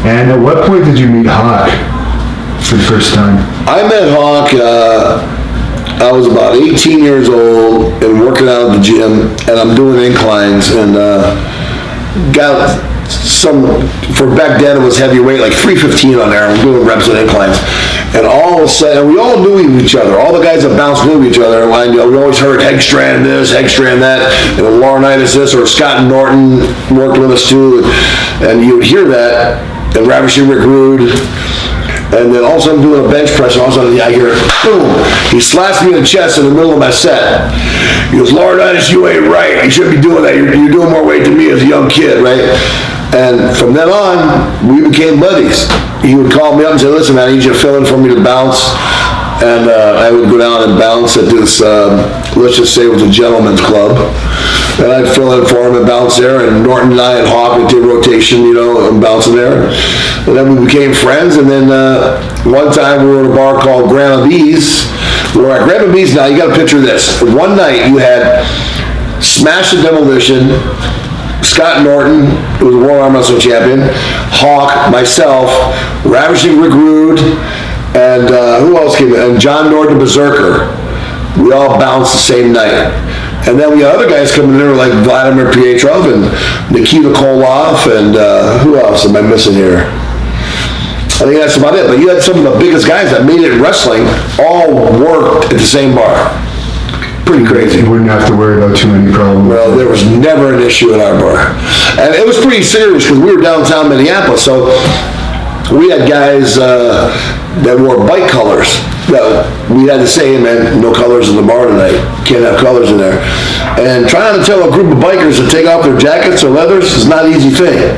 And at what point did you meet Hawk for the first time? I met Hawk, I was about 18 years old and working out at the gym, and I'm doing inclines, and got for back then it was heavyweight, like 315 on there. I'm doing reps and inclines. And all of a sudden, we all knew each other. All the guys that bounced knew each other. And, we always heard Hegstrand this, Hegstrand that, and Laurinaitis this, or Scott and Norton worked with us too. And you would hear that, and Ravishing Rick Rude. And then all of a sudden I'm doing a bench press, and all of a sudden I hear, boom, he slaps me in the chest in the middle of my set. He goes, Laurinaitis, you ain't right. You shouldn't be doing that. You're doing more weight than me as a young kid, right? And from then on, we became buddies. He would call me up and say, listen, man, I need you to fill in for me to bounce. And I would go down and bounce at this, let's just say it was a gentleman's club. And I'd fill in for him and bounce there. And Norton and I and Hawk would do rotation, and bouncing there. And then we became friends. And then one time we were at a bar called Grandma B's. We were at Grandma B's now. You got to picture this. One night you had Smash the Demolition, Scott Norton, who was a World Arm Wrestling Champion, Hawk, myself, Ravishing Rick Rude, and who else came in? And John Norton, Berserker. We all bounced the same night. And then we had other guys coming in there like Vladimir Pietrov and Nikita Koloff, and who else am I missing here? I think that's about it. But you had some of the biggest guys that made it in wrestling all worked at the same bar. Pretty crazy. You wouldn't have to worry about too many problems. Well, there was never an issue in our bar. And it was pretty serious because we were downtown Minneapolis, so we had guys that wore bike colors. We had to say, hey, man, no colors in the bar tonight. Can't have colors in there. And trying to tell a group of bikers to take off their jackets or leathers is not an easy thing.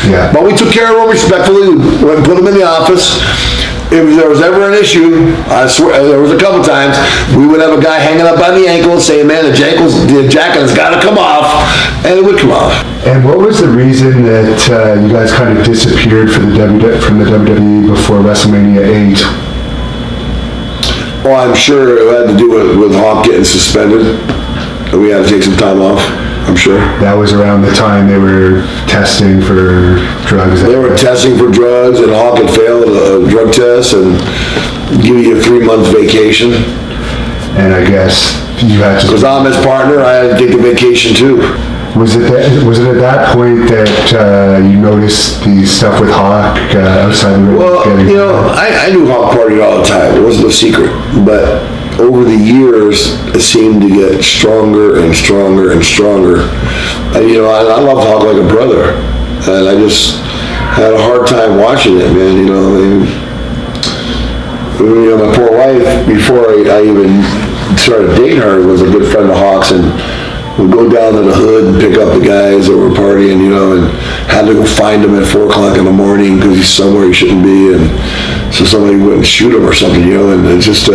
Yeah. But we took care of them respectfully. We went and put them in the office. If there was ever an issue, I swear, there was a couple times, we would have a guy hanging up on the ankle saying, man, the jacket has got to come off, and it would come off. And what was the reason that you guys kind of disappeared from the WWE before WrestleMania 8? Well, I'm sure it had to do with Hawk getting suspended, and we had to take some time off. I'm sure. That was around the time they were testing for drugs. They were testing for drugs, and Hawk had failed a drug test and give you a 3-month vacation. And I guess you had to... Because I'm his partner, I had to take a vacation too. Was it at that point that you noticed the stuff with Hawk outside the ring? Well, I knew Hawk partied all the time. It wasn't a secret. But over the years, it seemed to get stronger and stronger and stronger. And, I loved Hawk like a brother. And I just had a hard time watching it, man. My poor wife, before I even started dating her, was a good friend of Hawk's, and we'd go down to the hood and pick up the guys that were partying, and had to go find him at 4 o'clock in the morning because he's somewhere he shouldn't be, and so somebody wouldn't shoot him or something, and it just,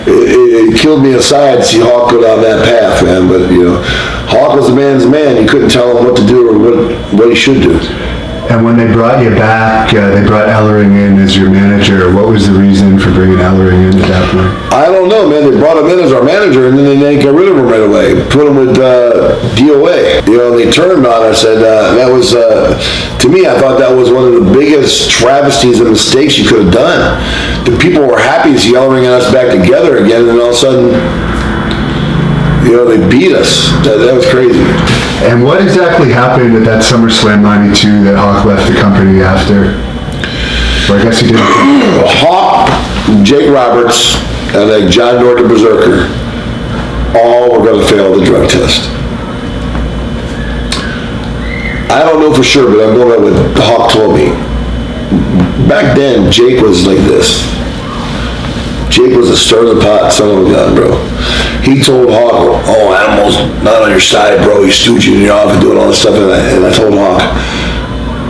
it killed me inside to see Hawk go down that path, man. But, Hawk was a man's man. You couldn't tell him what to do or what he should do. And when they brought you back, they brought Ellering in as your manager. What was the reason for bringing Ellering in at that point? I don't know, man. They brought him in as our manager, and then they got rid of him right away. Put him with DOA. They turned on us, and that was, to me, I thought that was one of the biggest travesties and mistakes you could have done. The people were happy to see Ellering and us back together again, and all of a sudden, they beat us. That was crazy. And what exactly happened at that SummerSlam 92 that Hawk left the company after? Well, I guess he didn't. Hawk, Jake Roberts, and John Norton Berserker all were going to fail the drug test. I don't know for sure, but I'm going by what Hawk told me. Back then, Jake was like this. Jake was a stir the pot son of a gun, bro. He told Hawk, Animal's not on your side, bro. He's stooging you off and doing all this stuff. And I told Hawk.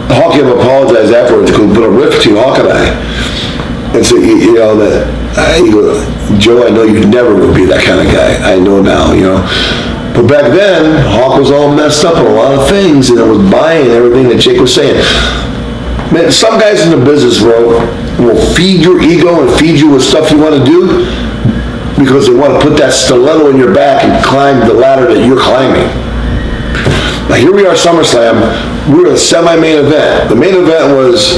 Hawk had apologized afterwards because we put a rift between Hawk and I. And so, he goes, Joe, I know you never will be that kind of guy. I know now, But back then, Hawk was all messed up on a lot of things, and it was buying everything that Jake was saying. Man, some guys in the business, bro, will feed your ego and feed you with stuff you want to do because they want to put that stiletto in your back and climb the ladder that you're climbing. Now here we are, SummerSlam. We were the semi-main event. The main event was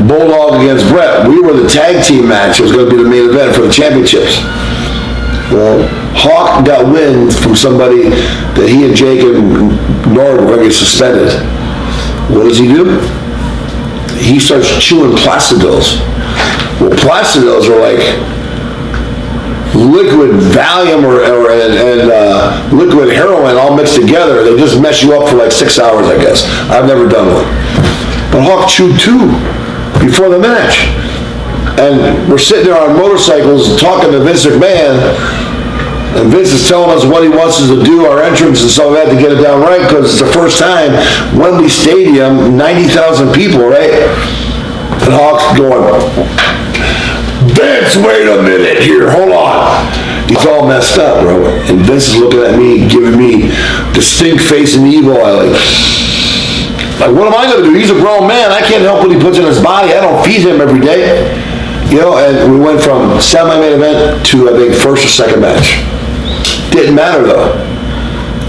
Bulldog against Brett. We were the tag team match. It was going to be the main event for the championships. Well, Hawk got wind from somebody that he and Jake and Nord were going to get suspended. What does he do? He starts chewing Placidos. Well, Placidos are like liquid Valium and liquid heroin all mixed together. They just mess you up for like 6 hours, I guess. I've never done one. But Hawk chewed 2 before the match. And we're sitting there on motorcycles talking to Vince McMahon, and Vince is telling us what he wants us to do, our entrance and stuff like that, to get it down right, because it's the first time, Wembley Stadium, 90,000 people, right? And Hawk's going, Vince, wait a minute here, hold on. He's all messed up, bro. And Vince is looking at me, giving me distinct face and evil eye, like, what am I going to do? He's a grown man. I can't help what he puts in his body. I don't feed him every day. You know, and we went from semi-main event to, I think, first or second match. Didn't matter, though.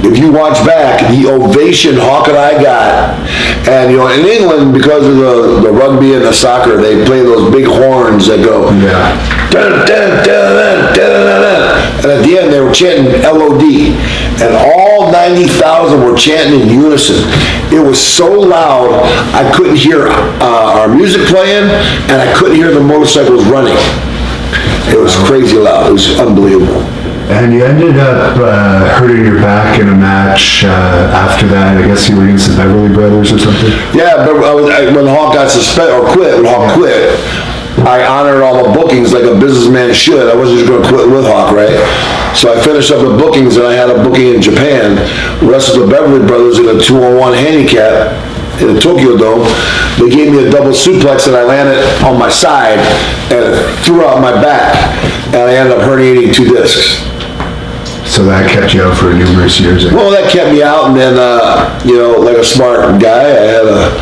If you watch back, the ovation Hawk and I got, and, you know, in England, because of the rugby and the soccer, they play those big horns that go, dun, dun, dun, dun, dun, dun, dun. And at the end, they were chanting LOD, and all 90,000 were chanting in unison. It was so loud, I couldn't hear our music playing, and I couldn't hear the motorcycles running. It was crazy loud. It was unbelievable. And you ended up hurting your back in a match after that. I guess you were against the Beverly Brothers or something? Yeah, but when Hawk got suspended, or quit, when Hawk quit, I honored all the bookings like a businessman should. I wasn't just going to quit with Hawk, right? So I finished up the bookings, and I had a booking in Japan, wrestled the Beverly Brothers in a 2-on-1 handicap in the Tokyo Dome. They gave me a double suplex, and I landed on my side and threw out my back, and I ended up herniating 2 discs. So that kept you out for numerous years? Well, that kept me out, and then, you know, like a smart guy, I had a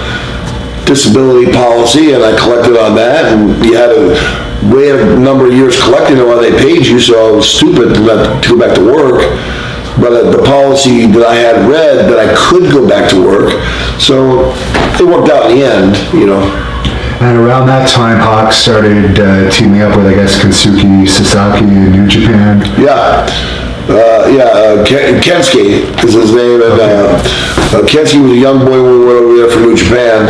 disability policy, and I collected on that, and you had to wait a number of years collecting it while they paid you, so I was stupid to not to go back to work. But the policy that I had read that I could go back to work, so it worked out in the end, you know. And around that time, Hawk started teaming up with, I guess, Kensuke Sasaki in New Japan. Yeah. Kensuke is his name, and Kensuke was a young boy when we went over there for New Japan,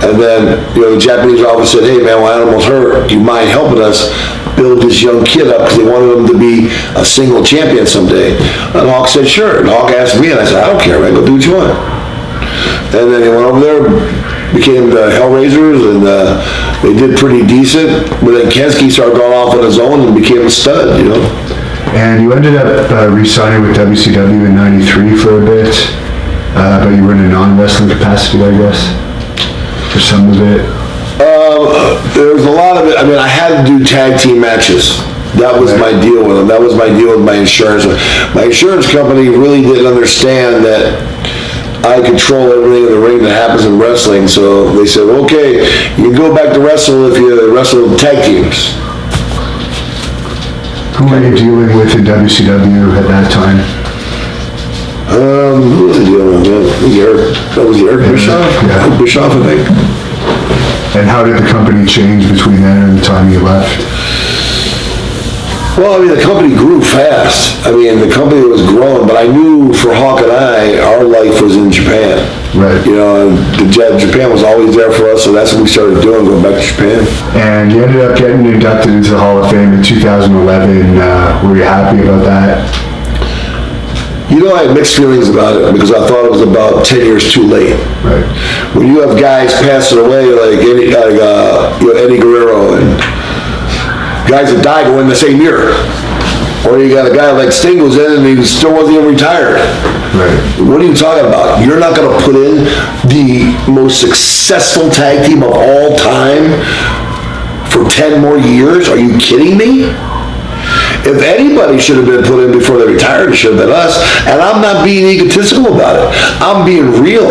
and then, you know, the Japanese office said, hey man, my animal's hurt, do you mind helping us build this young kid up, because they wanted him to be a single champion someday. And Hawk said, sure. And Hawk asked me, and I said, I don't care, man, go do what you want. And then he went over there, became the Hellraisers, and they did pretty decent, but then Kensuke started going off on his own and became a stud, you know. And you ended up re-signing with WCW in '93 for a bit, but you were in a non-wrestling capacity, I guess, for some of it. There was a lot of it. I mean, I had to do tag team matches. That was my deal with them. That was my deal with my insurance. My insurance company really didn't understand that I control everything in the ring that happens in wrestling, so they said, okay, you can go back to wrestle if you wrestle tag teams. Who were you dealing with in WCW at that time? Who was I dealing with? That was Eric Bischoff? Yeah. Bischoff, I think. And how did the company change between then and the time you left? Well, I mean, the company grew fast. I mean, the company was growing, but I knew for Hawk and I, our life was in Japan. Right. You know, Japan was always there for us, so that's what we started doing, going back to Japan. And you ended up getting inducted into the Hall of Fame in 2011. Were you happy about that? You know, I had mixed feelings about it because I thought it was about 10 years too late. Right. When you have guys passing away like Eddie Guerrero and guys that died were in the same year. Or you got a guy like Sting who's in and he still wasn't even retired. Right. What are you talking about? You're not going to put in the most successful tag team of all time for 10 more years? Are you kidding me? If anybody should have been put in before they retired, it should have been us. And I'm not being egotistical about it. I'm being real.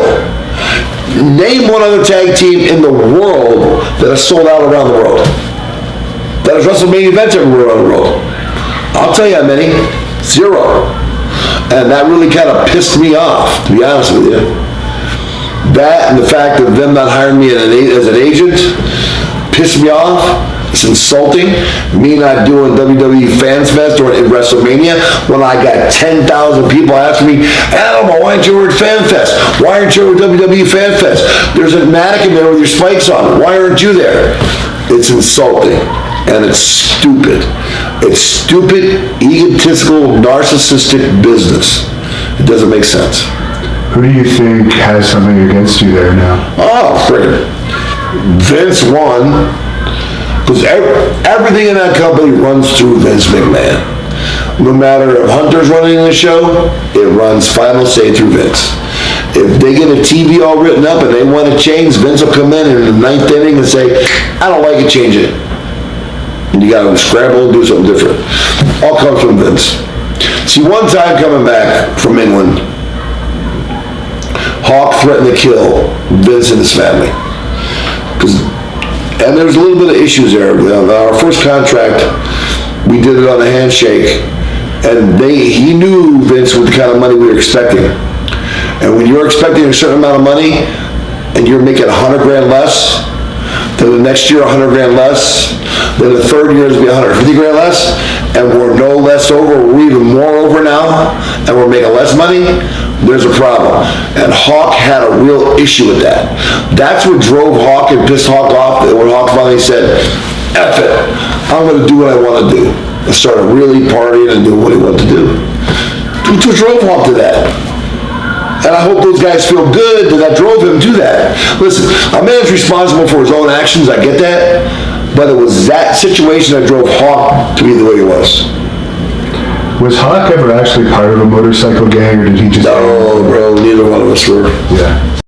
Name one other tag team in the world that has sold out around the world. That has wrestled main events everywhere around the world. I'll tell you how many. 0. And that really kind of pissed me off, to be honest with you. That and the fact of them not hiring me as an agent pissed me off. It's insulting. Me not doing WWE Fans Fest or in WrestleMania when I got 10,000 people asking me, Adam, why aren't you over at Fan Fest? Why aren't you over at WWE Fan Fest? There's a mannequin there with your spikes on. Why aren't you there? It's insulting and it's stupid. It's stupid, egotistical, narcissistic business. It doesn't make sense. Who do you think has something against you there now? Oh, friggin' Vince won. Because everything in that company runs through Vince McMahon. No matter if Hunter's running the show, it runs final say through Vince. If they get a TV all written up and they want to change, Vince will come in the ninth inning and say, I don't like it, change it. And you gotta scramble and do something different. All comes from Vince. See, one time coming back from England, Hawk threatened to kill Vince and his family. And there's a little bit of issues there. Our first contract, we did it on a handshake, and he knew Vince with the kind of money we were expecting. And when you're expecting a certain amount of money, and you're making 100 grand less, then the next year 100 grand less, then the third year is be 150 grand less, and we're no less over, we're even more over now, and we're making less money, there's a problem. And Hawk had a real issue with that. That's what drove Hawk and pissed Hawk off, when Hawk finally said, F it, I'm gonna do what I wanna do. And started really partying and doing what he wanted to do. That's what drove Hawk to that. And I hope those guys feel good that drove him to that. Listen, a man's responsible for his own actions, I get that, but it was that situation that drove Hawk to be the way he was. Was Hawk ever actually part of a motorcycle gang, or did he just... No, bro, neither one of us were. Yeah.